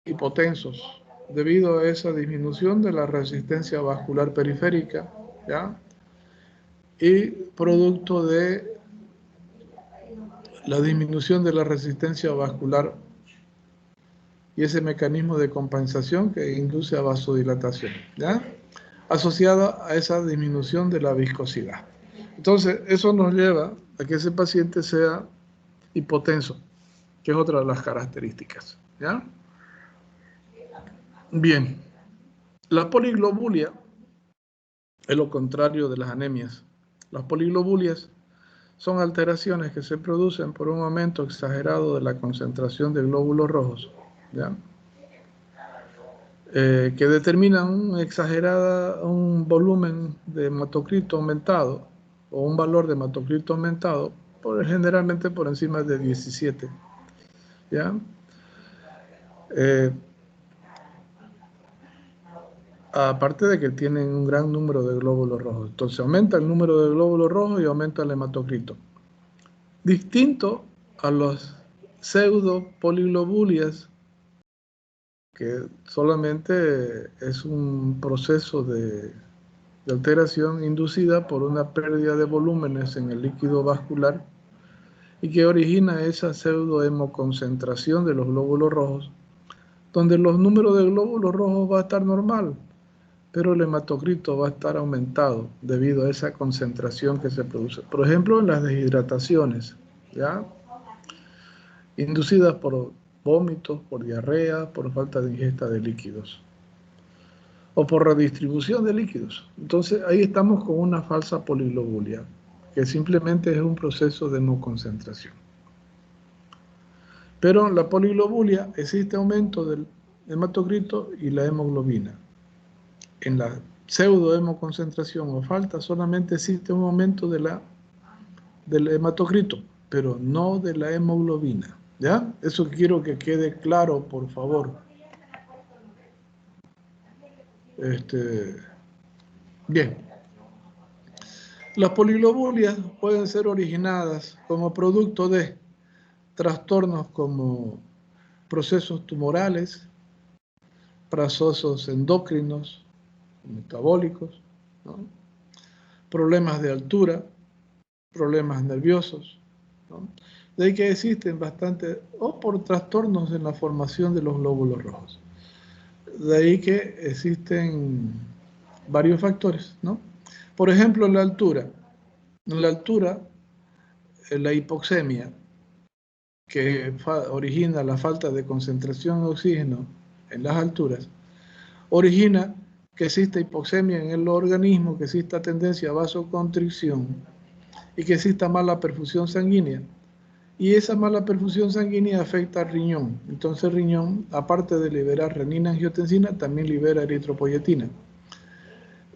hipotensos debido a esa disminución de la resistencia vascular periférica, ¿ya? Y producto de la disminución de la resistencia vascular y ese mecanismo de compensación que induce a vasodilatación, ¿ya? Asociada a esa disminución de la viscosidad. Entonces, eso nos lleva a que ese paciente sea hipotenso, que es otra de las características, ¿ya? Bien, la poliglobulia es lo contrario de las anemias. Las poliglobulias son alteraciones que se producen por un aumento exagerado de la concentración de glóbulos rojos, ¿ya? Que determinan un volumen de hematocrito aumentado o un valor de hematocrito aumentado, generalmente por encima de 17, ¿ya? Aparte de que tienen un gran número de glóbulos rojos. Entonces aumenta el número de glóbulos rojos y aumenta el hematocrito. Distinto a los pseudopoliglobulias, que solamente es un proceso de alteración inducida por una pérdida de volúmenes en el líquido vascular y que origina esa pseudohemoconcentración de los glóbulos rojos, donde los números de glóbulos rojos va a estar normal, pero el hematocrito va a estar aumentado debido a esa concentración que se produce. Por ejemplo, en las deshidrataciones, ¿ya? Inducidas por vómitos, por diarrea, por falta de ingesta de líquidos o por redistribución de líquidos. Entonces ahí estamos con una falsa poliglobulia, que simplemente es un proceso de no concentración. Pero en la poliglobulia existe aumento del hematocrito y la hemoglobina. En la pseudohemoconcentración o falta solamente existe un aumento del hematocrito, pero no de la hemoglobina, ¿ya? Eso quiero que quede claro, por favor. Bien. Las poliglobulias pueden ser originadas como producto de trastornos como procesos tumorales, procesos endocrinos, metabólicos, ¿no? Problemas de altura, problemas nerviosos, ¿no? De ahí que existen bastante, o por trastornos en la formación de los glóbulos rojos. De ahí que existen varios factores, ¿no? Por ejemplo, la altura. En la altura, la hipoxemia, que origina la falta de concentración de oxígeno en las alturas, origina que exista hipoxemia en el organismo, que exista tendencia a vasoconstricción y que exista mala perfusión sanguínea. Y esa mala perfusión sanguínea afecta al riñón. Entonces el riñón, aparte de liberar renina-angiotensina, también libera eritropoyetina.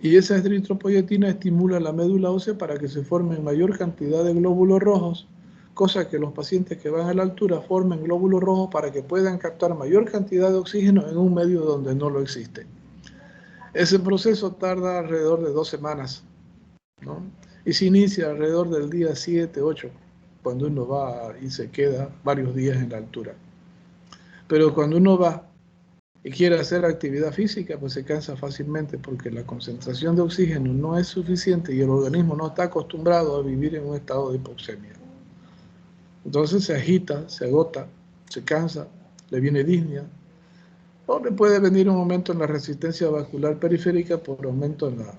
Y esa eritropoyetina estimula la médula ósea para que se formen mayor cantidad de glóbulos rojos, cosa que los pacientes que van a la altura formen glóbulos rojos para que puedan captar mayor cantidad de oxígeno en un medio donde no lo existe. Ese proceso tarda alrededor de 2 semanas, ¿no? Y se inicia alrededor del día 7, 8, cuando uno va y se queda varios días en la altura. Pero cuando uno va y quiere hacer actividad física, pues se cansa fácilmente porque la concentración de oxígeno no es suficiente y el organismo no está acostumbrado a vivir en un estado de hipoxemia. Entonces se agita, se agota, se cansa, le viene disnea, o le puede venir un aumento en la resistencia vascular periférica por aumento en la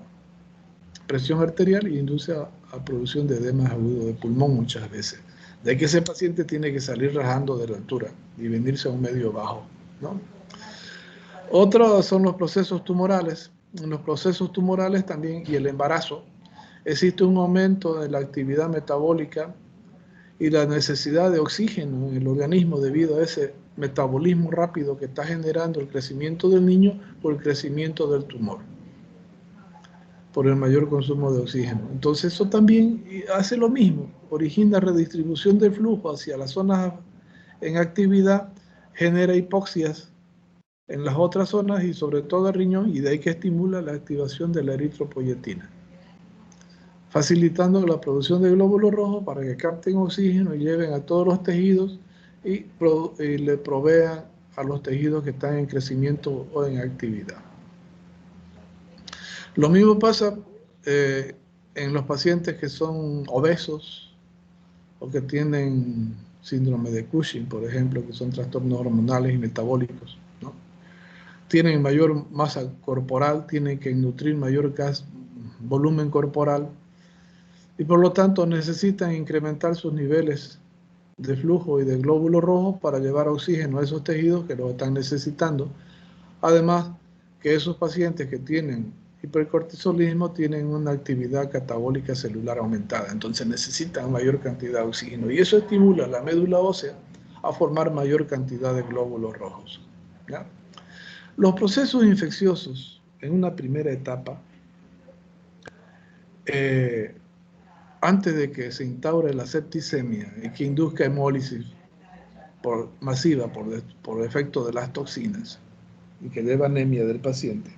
presión arterial y induce a producción de edemas agudos de pulmón muchas veces. De que ese paciente tiene que salir rajando de la altura y venirse a un medio bajo, ¿no? Otros son los procesos tumorales. En los procesos tumorales también y el embarazo existe un aumento de la actividad metabólica y la necesidad de oxígeno en el organismo debido a ese metabolismo rápido que está generando el crecimiento del niño por el crecimiento del tumor, por el mayor consumo de oxígeno. Entonces eso también hace lo mismo, origina redistribución del flujo hacia las zonas en actividad, genera hipoxias en las otras zonas y sobre todo el riñón, y de ahí que estimula la activación de la eritropoyetina, facilitando la producción de glóbulos rojos para que capten oxígeno y lleven a todos los tejidos y le provean a los tejidos que están en crecimiento o en actividad. Lo mismo pasa en los pacientes que son obesos o que tienen síndrome de Cushing, por ejemplo, que son trastornos hormonales y metabólicos, ¿no? Tienen mayor masa corporal, tienen que nutrir mayor volumen corporal y por lo tanto necesitan incrementar sus niveles de flujo y de glóbulos rojos para llevar oxígeno a esos tejidos que lo están necesitando. Además, que esos pacientes que tienen hipercortisolismo tienen una actividad catabólica celular aumentada, entonces necesitan mayor cantidad de oxígeno y eso estimula la médula ósea a formar mayor cantidad de glóbulos rojos, ¿ya? Los procesos infecciosos en una primera etapa, antes de que se instaure la septicemia y que induzca hemólisis masiva por efecto de las toxinas y que lleva anemia del paciente,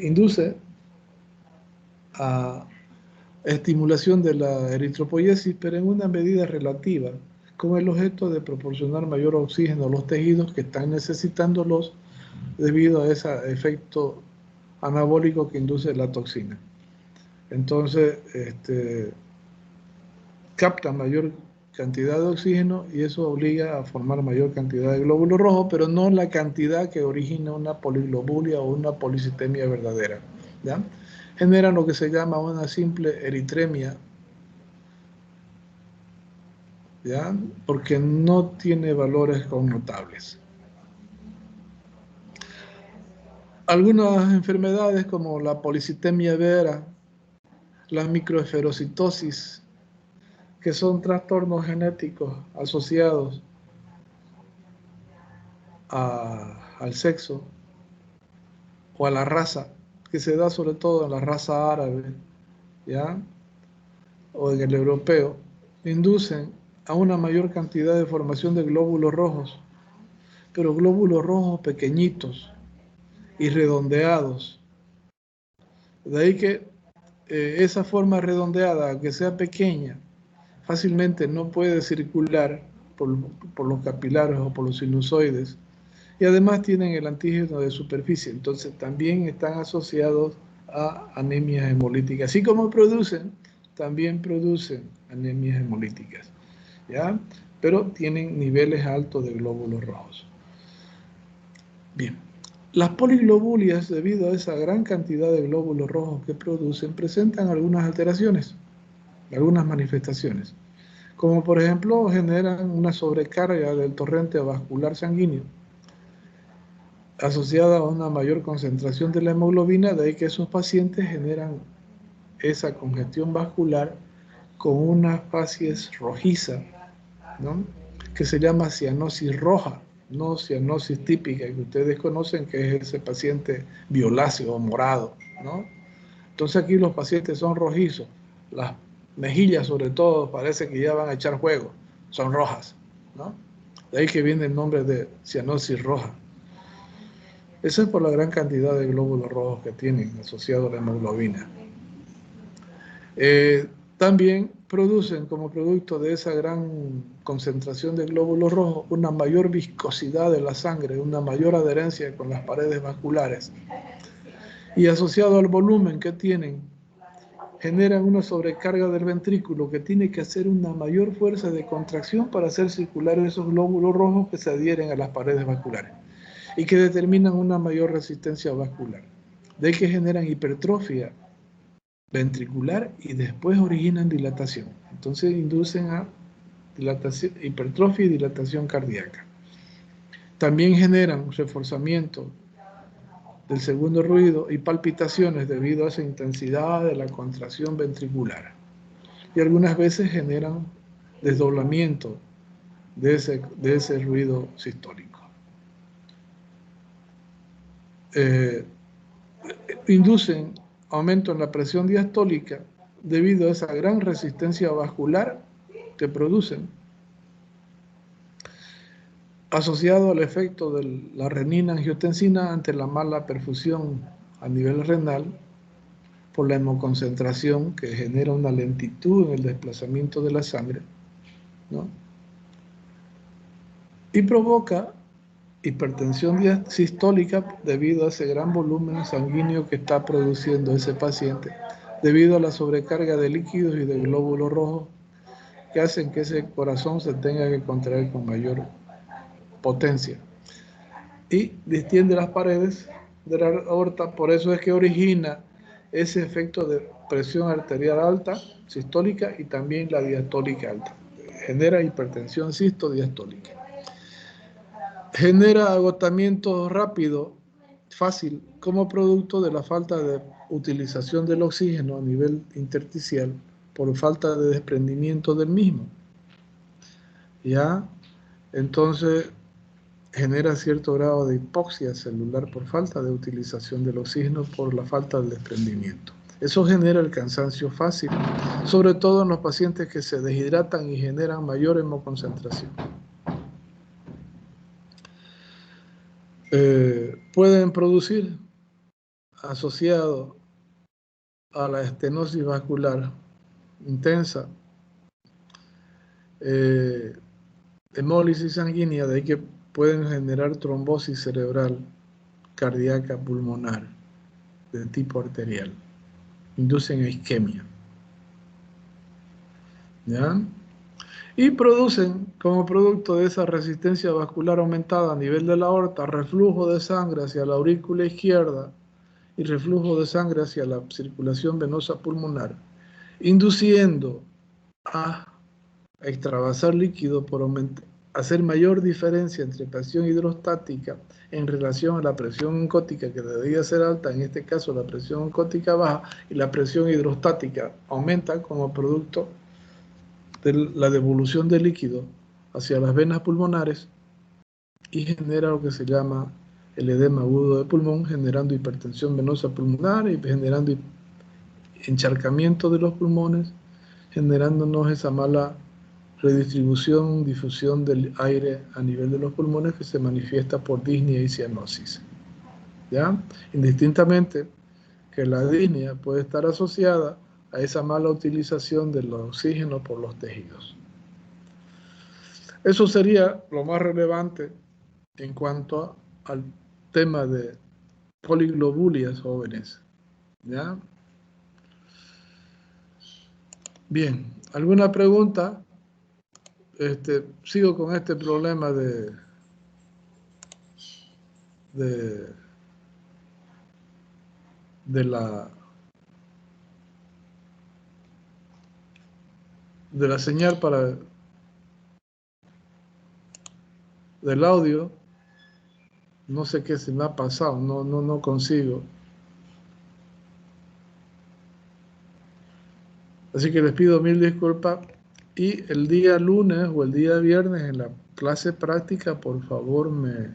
induce a estimulación de la eritropoiesis, pero en una medida relativa, con el objeto de proporcionar mayor oxígeno a los tejidos que están necesitándolos debido a ese efecto anabólico que induce la toxina. Entonces, capta mayor cantidad de oxígeno y eso obliga a formar mayor cantidad de glóbulos rojos, pero no la cantidad que origina una poliglobulia o una policitemia verdadera, ¿ya? Generan lo que se llama una simple eritremia, ¿ya? Porque no tiene valores connotables. Algunas enfermedades como la policitemia vera, la microesferocitosis, que son trastornos genéticos asociados al sexo o a la raza, que se da sobre todo en la raza árabe, ¿ya? O en el europeo, inducen a una mayor cantidad de formación de glóbulos rojos, pero glóbulos rojos pequeñitos y redondeados. De ahí que esa forma redondeada, que sea pequeña, fácilmente no puede circular por los capilares o por los sinusoides, y además tienen el antígeno de superficie, entonces también están asociados a anemias hemolíticas. Así como también producen anemias hemolíticas, ¿ya? Pero tienen niveles altos de glóbulos rojos. Bien, las poliglobulias, debido a esa gran cantidad de glóbulos rojos que producen, presentan algunas alteraciones, algunas manifestaciones, como por ejemplo generan una sobrecarga del torrente vascular sanguíneo, asociada a una mayor concentración de la hemoglobina, de ahí que esos pacientes generan esa congestión vascular con una facies rojiza, ¿no? Que se llama cianosis roja, no cianosis típica que ustedes conocen, que es ese paciente violáceo o morado, ¿no? Entonces aquí los pacientes son rojizos, las mejillas sobre todo parece que ya van a echar juego, son rojas, ¿no? De ahí que viene el nombre de cianosis roja. Eso es por la gran cantidad de glóbulos rojos que tienen asociado a la hemoglobina. También producen como producto de esa gran concentración de glóbulos rojos una mayor viscosidad de la sangre, una mayor adherencia con las paredes vasculares. Y asociado al volumen que tienen, generan una sobrecarga del ventrículo que tiene que hacer una mayor fuerza de contracción para hacer circular esos glóbulos rojos que se adhieren a las paredes vasculares y que determinan una mayor resistencia vascular. De ahí que generan hipertrofia ventricular y después originan dilatación. Entonces inducen a hipertrofia y dilatación cardíaca. También generan reforzamiento del segundo ruido y palpitaciones debido a esa intensidad de la contracción ventricular. Y algunas veces generan desdoblamiento de ese ruido sistólico. Inducen aumento en la presión diastólica debido a esa gran resistencia vascular que producen, asociado al efecto de la renina-angiotensina ante la mala perfusión a nivel renal por la hemoconcentración que genera una lentitud en el desplazamiento de la sangre, ¿no? Y provoca hipertensión sistólica debido a ese gran volumen sanguíneo que está produciendo ese paciente, debido a la sobrecarga de líquidos y de glóbulos rojos que hacen que ese corazón se tenga que contraer con mayor potencia. Y distiende las paredes de la aorta, por eso es que origina ese efecto de presión arterial alta, sistólica, y también la diastólica alta. Genera hipertensión sistodiastólica. Genera agotamiento rápido, fácil, como producto de la falta de utilización del oxígeno a nivel intersticial por falta de desprendimiento del mismo. ¿Ya? Entonces genera cierto grado de hipoxia celular por falta de utilización del oxígeno por la falta del desprendimiento. Eso genera el cansancio fácil, sobre todo en los pacientes que se deshidratan y generan mayor hemoconcentración. Pueden producir, asociado a la estenosis vascular intensa, hemólisis sanguínea, de ahí que pueden generar trombosis cerebral cardíaca pulmonar de tipo arterial, inducen isquemia, ¿ya? Y producen, como producto de esa resistencia vascular aumentada a nivel de la aorta, reflujo de sangre hacia la aurícula izquierda y reflujo de sangre hacia la circulación venosa pulmonar, induciendo a extravasar líquido por hacer mayor diferencia entre presión hidrostática en relación a la presión oncótica, que debería ser alta, en este caso la presión oncótica baja, y la presión hidrostática aumenta como producto de la devolución de líquido hacia las venas pulmonares y genera lo que se llama el edema agudo de pulmón, generando hipertensión venosa pulmonar y generando encharcamiento de los pulmones, generándonos esa mala redistribución, difusión del aire a nivel de los pulmones que se manifiesta por disnea y cianosis. ¿Ya? Indistintamente que la disnea puede estar asociada a esa mala utilización del oxígeno por los tejidos. Eso sería lo más relevante en cuanto al tema de poliglobulias jóvenes. ¿Ya? Bien, ¿alguna pregunta? Sigo con este problema de la señal del audio. No sé qué se me ha pasado, no consigo. Así que les pido mil disculpas. Y el día lunes o el día viernes en la clase práctica, por favor, me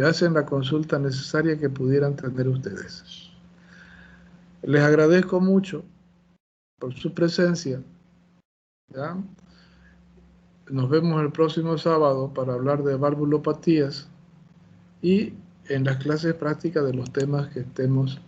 hacen la consulta necesaria que pudieran tener ustedes. Les agradezco mucho por su presencia. ¿Ya? Nos vemos el próximo sábado para hablar de valvulopatías y en las clases prácticas de los temas que estemos